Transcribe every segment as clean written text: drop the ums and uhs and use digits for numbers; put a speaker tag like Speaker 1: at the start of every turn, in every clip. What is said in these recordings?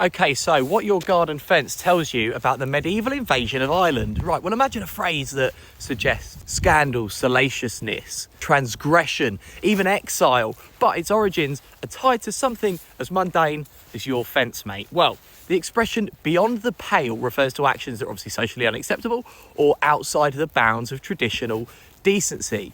Speaker 1: Okay, so what your garden fence tells you about the medieval invasion of Ireland. Right, well, imagine a phrase that suggests scandal, salaciousness, transgression, even exile, but its origins are tied to something as mundane as your fence mate. Well, the expression beyond the pale refers to actions that are obviously socially unacceptable or outside the bounds of traditional decency.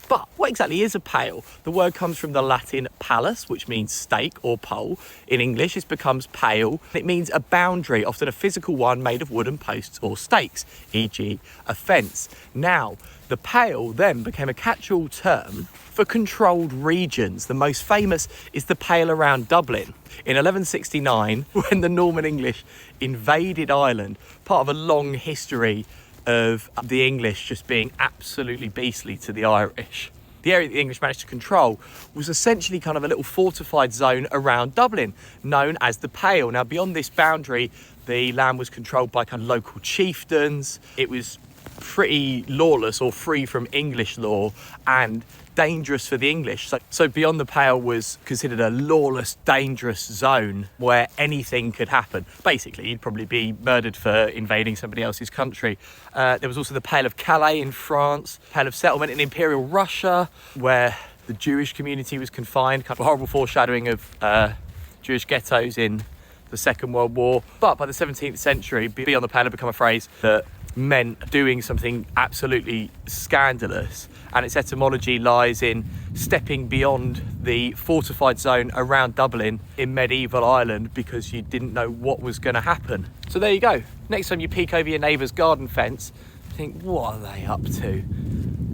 Speaker 1: But what exactly is a pale? The word comes from the Latin palus, which means stake or pole. In English, it becomes pale. It means a boundary, often a physical one made of wooden posts or stakes, e.g. a fence. Now, the pale then became a catch-all term for controlled regions. The most famous is the pale around Dublin. In 1169, when the Norman English invaded Ireland, part of a long history of the English just being absolutely beastly to the Irish. The area that the English managed to control was essentially kind of a little fortified zone around Dublin, known as the Pale. Now, beyond this boundary, the land was controlled by kind of local chieftains. It was pretty lawless or free from English law and dangerous for the English. So beyond the Pale was considered a lawless, dangerous zone where anything could happen. Basically, you'd probably be murdered for invading somebody else's country. There was also the Pale of Calais in France, Pale of Settlement in Imperial Russia, where the Jewish community was confined, kind of a horrible foreshadowing of Jewish ghettos in the Second World War. But by the 17th century, beyond the Pale had become a phrase that meant doing something absolutely scandalous, and its etymology lies in stepping beyond the fortified zone around Dublin in medieval Ireland because you didn't know what was going to happen. So there you go. Next time you peek over your neighbour's garden fence, think, what are they up to?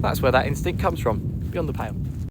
Speaker 1: That's where that instinct comes from, beyond the pale.